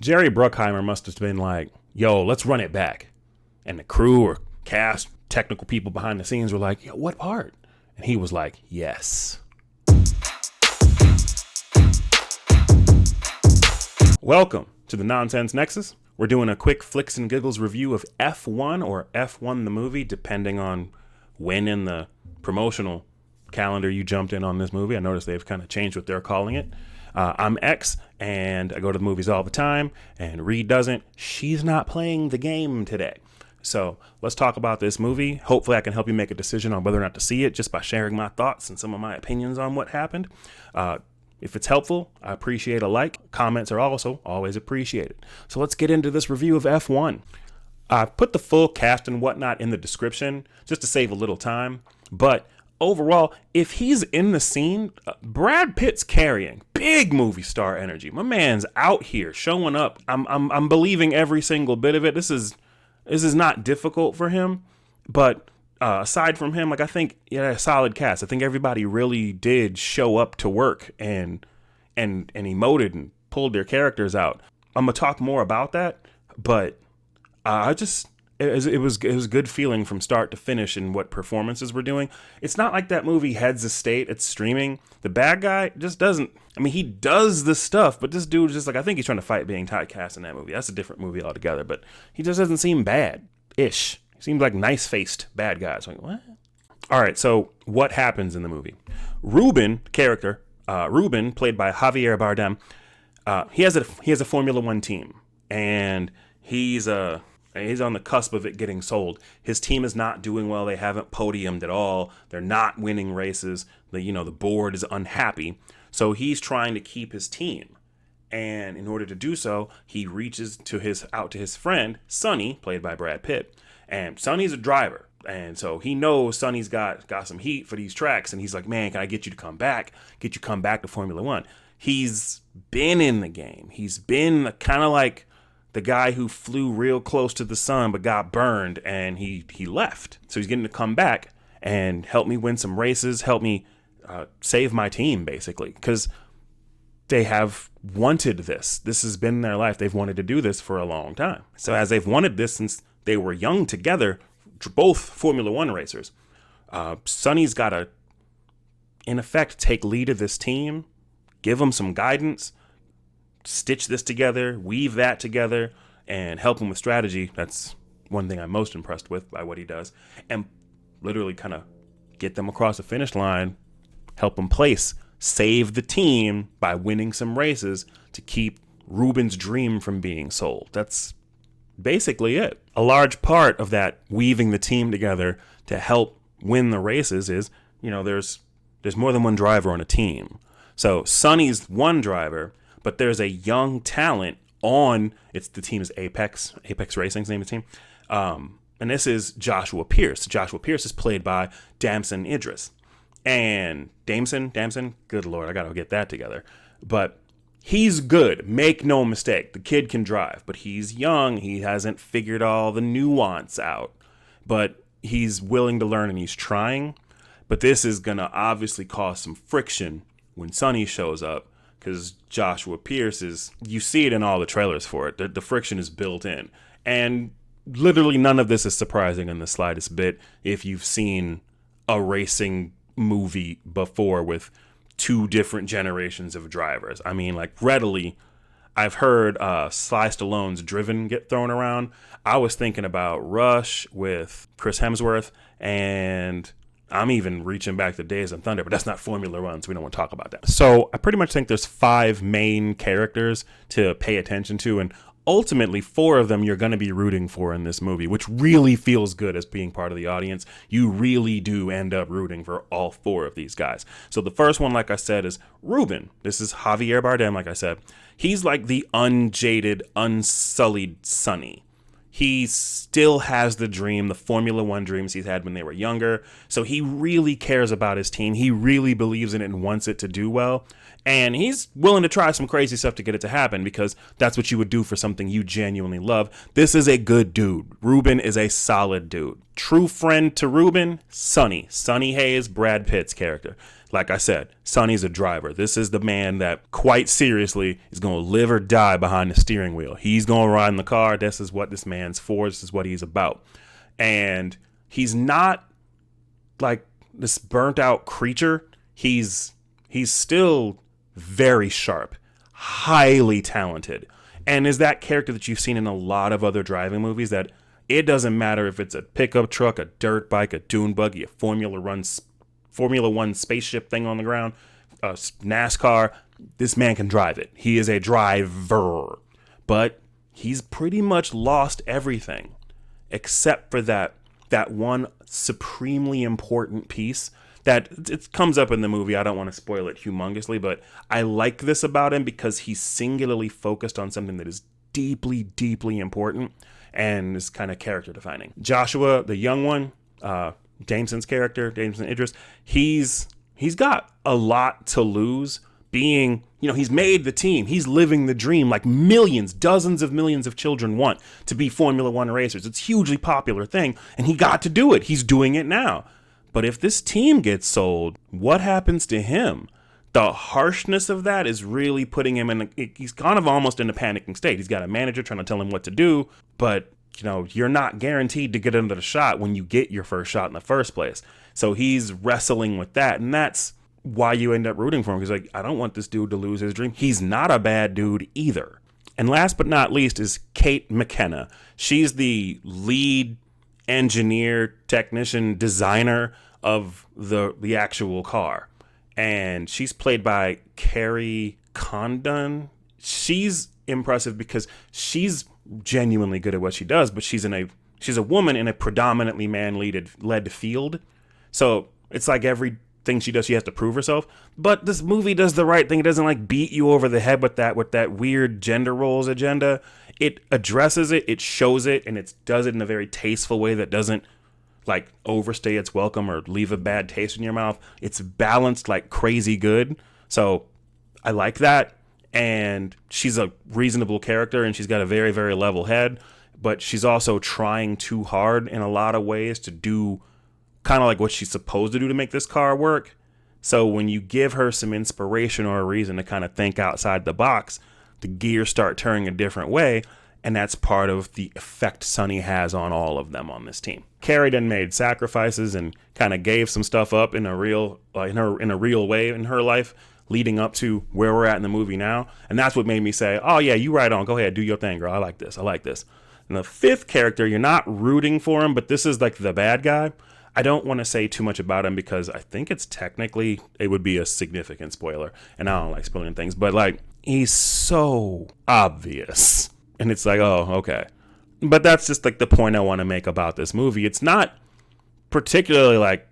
Jerry Bruckheimer must have been like, yo, let's run it back. And the crew or cast, technical people behind the scenes were like, yo, what part? And he was like, yes. Welcome to the Nonsense Nexus. We're doing a quick Flicks and Giggles review of F1 or F1 the movie, depending on when in the promotional calendar you jumped in on this movie. I noticed they've kind of changed what they're calling it. I'm X, and I go to the movies all the time, and Reed doesn't. She's not playing the game today. So let's talk about this movie. Hopefully I can help you make a decision on whether or not to see it just by sharing my thoughts and some of my opinions on what happened. If it's helpful, I appreciate a like. Comments are also always appreciated. So let's get into this review of F1. I've put the full cast and whatnot in the description just to save a little time. But overall, if he's in the scene, Brad Pitt's carrying big movie star energy. My man's out here showing up. I'm believing every single bit of it. This is not difficult for him, but aside from him, I think a solid cast. I think everybody really did show up to work and emoted and pulled their characters out. I'm gonna talk more about that, but it was good feeling from start to finish in what performances were doing. It's not like that movie Heads of State. It's streaming. The bad guy just doesn't. I mean, he does the stuff, but this dude just I think he's trying to fight being typecast in that movie. That's a different movie altogether. But he just doesn't seem bad-ish. He seems like nice-faced bad guys. What? All right. So what happens in the movie? Ruben character, Ruben played by Javier Bardem. He has a Formula One team, and he's on the cusp of it getting sold. His team is not doing well. They haven't podiumed at all. They're not winning races. The board is unhappy. So he's trying to keep his team. And in order to do so, he reaches out to his friend, Sonny, played by Brad Pitt. And Sonny's a driver. And so he knows Sonny's got some heat for these tracks. And he's like, man, can I get you to come back? Get you come back to Formula One. He's been in the game. He's been kind of like the guy who flew real close to the sun but got burned, and he left. So he's getting to come back and help me win some races, help me save my team, basically, because they have wanted this. This has been their life. They've wanted to do this for a long time. So as they've wanted this since they were young together, both Formula One racers, Sonny's got to, in effect, take lead of this team, give them some guidance, stitch this together, weave that together, and help him with strategy. That's one thing I'm most impressed with by what he does. And literally kind of get them across the finish line, help them place, save the team by winning some races to keep Ruben's dream from being sold. That's basically it. A large part of that weaving the team together to help win the races is, there's more than one driver on a team. So Sonny's one driver, but there's a young talent on, the team is Apex Racing's name of the team. And this is Joshua Pierce. Joshua Pierce is played by Damson Idris. And Damson, good Lord, I got to get that together. But he's good. Make no mistake. The kid can drive, but he's young. He hasn't figured all the nuance out, but he's willing to learn and he's trying. But this is going to obviously cause some friction when Sonny shows up, because Joshua Pierce you see it in all the trailers for it. The friction is built in. And literally none of this is surprising in the slightest bit if you've seen a racing movie before with two different generations of drivers. I mean, readily, I've heard Sly Stallone's Driven get thrown around. I was thinking about Rush with Chris Hemsworth, and I'm even reaching back to Days of Thunder, but that's not Formula One, so we don't want to talk about that. So I pretty much think there's 5 main characters to pay attention to, and ultimately 4 of them you're going to be rooting for in this movie, which really feels good as being part of the audience. You really do end up rooting for all 4 of these guys. So the first one, like I said, is Ruben. This is Javier Bardem, like I said. He's like the unjaded, unsullied Sonny. He still has the dream, the Formula One dreams he's had when they were younger. So he really cares about his team. He really believes in it and wants it to do well. And he's willing to try some crazy stuff to get it to happen because that's what you would do for something you genuinely love. This is a good dude. Ruben is a solid dude. True friend to Ruben, Sonny. Sonny Hayes, Brad Pitt's character. Like I said, Sonny's a driver. This is the man that quite seriously is going to live or die behind the steering wheel. He's going to ride in the car. This is what this man's for. This is what he's about. And he's not like this burnt out creature. He's still very sharp, highly talented, and is that character that you've seen in a lot of other driving movies, that it doesn't matter if it's a pickup truck, a dirt bike, a dune buggy, a Formula One spaceship thing on the ground, a NASCAR, this man can drive it. He is a driver, but he's pretty much lost everything except for that one supremely important piece that it comes up in the movie. I don't want to spoil it humongously, but I like this about him because he's singularly focused on something that is deeply, deeply important and is kind of character defining. Joshua, the young one, Damson's character, Damson Idris, he's got a lot to lose being, he's made the team. He's living the dream like millions, dozens of millions of children want to be Formula One racers. It's a hugely popular thing, and he got to do it. He's doing it now. But if this team gets sold, what happens to him? The harshness of that is really putting him in he's kind of almost in a panicking state. He's got a manager trying to tell him what to do, but you're not guaranteed to get another shot when you get your first shot in the first place. So he's wrestling with that, and that's why you end up rooting for him, because I don't want this dude to lose his dream. He's not a bad dude either. And last but not least is Kate McKenna. She's the lead engineer, technician, designer of the actual car, and she's played by Kerry Condon. She's impressive because she's genuinely good at what she does, but she's a woman in a predominantly man-led field, so it's like everything she does, she has to prove herself. But this movie does the right thing. It doesn't beat you over the head with that weird gender roles agenda. It addresses it, it shows it, and it does it in a very tasteful way that doesn't overstay its welcome or leave a bad taste in your mouth. It's balanced like crazy good. So I like that. And she's a reasonable character, and she's got a very, very level head, but she's also trying too hard in a lot of ways to do kind of like what she's supposed to do to make this car work. So when you give her some inspiration or a reason to kind of think outside the box, the gears start turning a different way. And that's part of the effect Sonny has on all of them on this team. Kerry then made sacrifices and kind of gave some stuff up in a real way in her life, leading up to where we're at in the movie now. And that's what made me say, oh yeah, you right on. Go ahead, do your thing, girl. I like this. And the fifth character, you're not rooting for him, but this is like the bad guy. I don't want to say too much about him because I think it would be a significant spoiler, and I don't like spoiling things, but he's so obvious. And it's oh, okay. But that's just the point I want to make about this movie. It's not particularly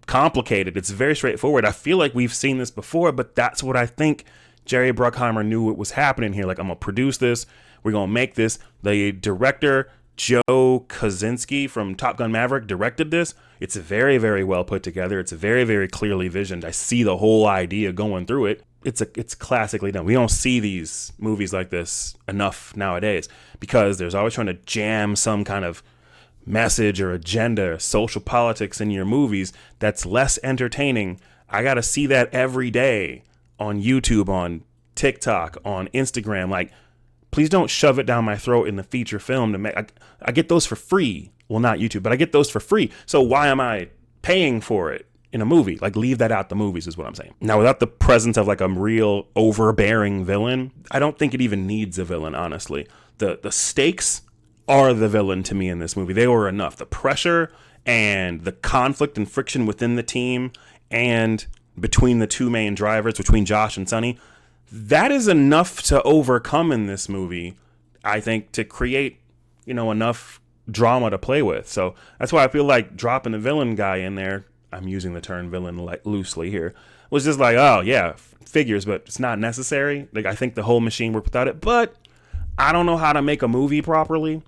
complicated. It's very straightforward. I feel like we've seen this before, but that's what I think Jerry Bruckheimer knew what was happening here. I'm going to produce this. We're going to make this. The director, Joe Kosinski from Top Gun Maverick, directed this. It's very, very well put together. It's very, very clearly visioned. I see the whole idea going through it. It's classically done. We don't see these movies like this enough nowadays because there's always trying to jam some kind of message or agenda or social politics in your movies that's less entertaining. I got to see that every day on YouTube, on TikTok, on Instagram. Please don't shove it down my throat in the feature film to make. I get those for free. Well, not YouTube, but I get those for free. So why am I paying for it in a movie? Leave that out the movies is what I'm saying. Now, without the presence of a real overbearing villain, I don't think it even needs a villain, honestly. The stakes are the villain to me in this movie. They were enough. The pressure and the conflict and friction within the team and between the two main drivers, between Josh and Sonny, that is enough to overcome in this movie, I think, to create, enough drama to play with. So that's why I feel like dropping the villain guy in there, I'm using the term villain loosely here, was just oh yeah, figures, but it's not necessary. I think the whole machine worked without it, but I don't know how to make a movie properly.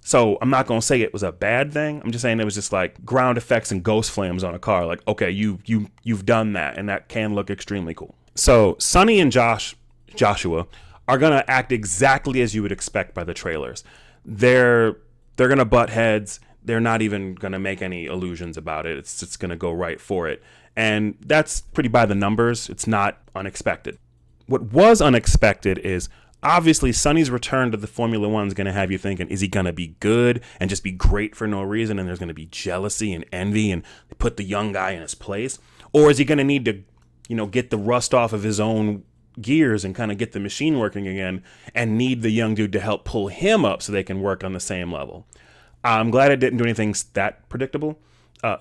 So I'm not going to say it was a bad thing. I'm just saying it was just ground effects and ghost flames on a car. Okay, you've done that, and that can look extremely cool. So Sonny and Joshua are gonna act exactly as you would expect by the trailers. They're gonna butt heads. They're not even gonna make any illusions about it. It's just gonna go right for it. And that's pretty by the numbers. It's not unexpected. What was unexpected is obviously Sonny's return to the Formula One is going to have you thinking, is he going to be good and just be great for no reason? And there's going to be jealousy and envy and put the young guy in his place? Or is he going to need to, get the rust off of his own gears and kind of get the machine working again and need the young dude to help pull him up so they can work on the same level? I'm glad it didn't do anything that predictable.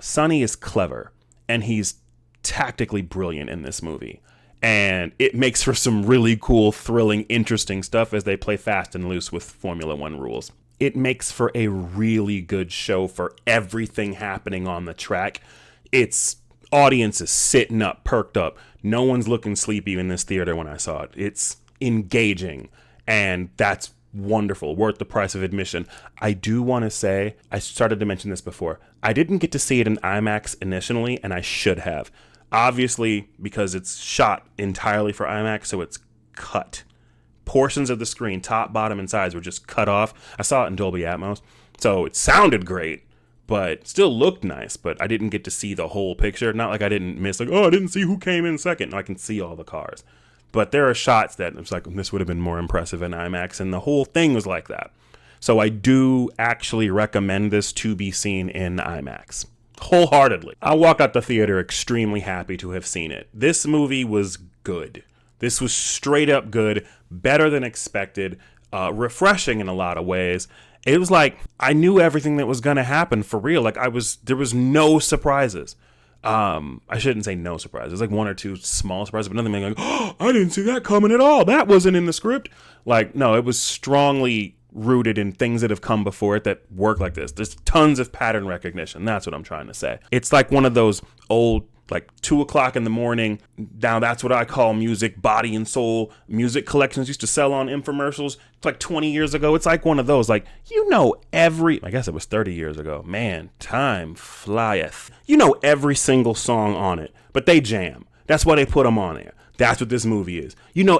Sonny is clever and he's tactically brilliant in this movie. And it makes for some really cool, thrilling, interesting stuff as they play fast and loose with Formula One rules. It makes for a really good show for everything happening on the track. Its audience is sitting up, perked up. No one's looking sleepy in this theater when I saw it. It's engaging, and that's wonderful, worth the price of admission. I do want to say, I started to mention this before, I didn't get to see it in IMAX initially, and I should have. Obviously, because it's shot entirely for IMAX, so it's cut. Portions of the screen, top, bottom, and sides were just cut off. I saw it in Dolby Atmos, so it sounded great, but still looked nice, but I didn't get to see the whole picture. Not like I didn't miss, I didn't see who came in second. No, I can see all the cars. But there are shots that it's like, this would have been more impressive in IMAX, and the whole thing was like that. So I do actually recommend this to be seen in IMAX. Wholeheartedly. I walk out the theater extremely happy to have seen it. This movie was good. This was straight up good, better than expected, refreshing in a lot of ways. It was like I knew everything that was going to happen for real. There was no surprises. I shouldn't say no surprises. There's like one or two small surprises, but nothing like, I didn't see that coming at all. That wasn't in the script. No, it was strongly rooted in things that have come before it that work like this. There's tons of pattern recognition. That's what I'm trying to say. It's like one of those old, 2:00 in the morning. Now that's what I call music, body and soul music collections used to sell on infomercials. It's 20 years ago. It's like one of those, I guess it was 30 years ago. Man, time flieth. Every single song on it, but they jam. That's why they put them on there. That's what this movie is.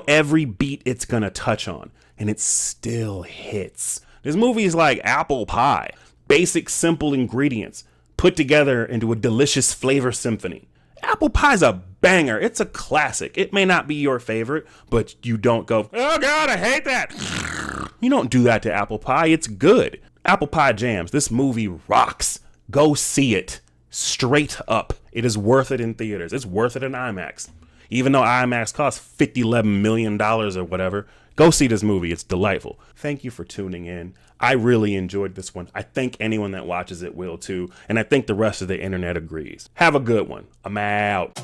Every beat it's gonna touch on. And it still hits. This movie is like apple pie. Basic, simple ingredients put together into a delicious flavor symphony. Apple pie's a banger. It's a classic. It may not be your favorite, but you don't go, oh God, I hate that. You don't do that to apple pie. It's good. Apple pie jams. This movie rocks. Go see it. Straight up. It is worth it in theaters. It's worth it in IMAX. Even though IMAX costs $11 million or whatever, go see this movie. It's delightful. Thank you for tuning in. I really enjoyed this one. I think anyone that watches it will too. And I think the rest of the internet agrees. Have a good one. I'm out.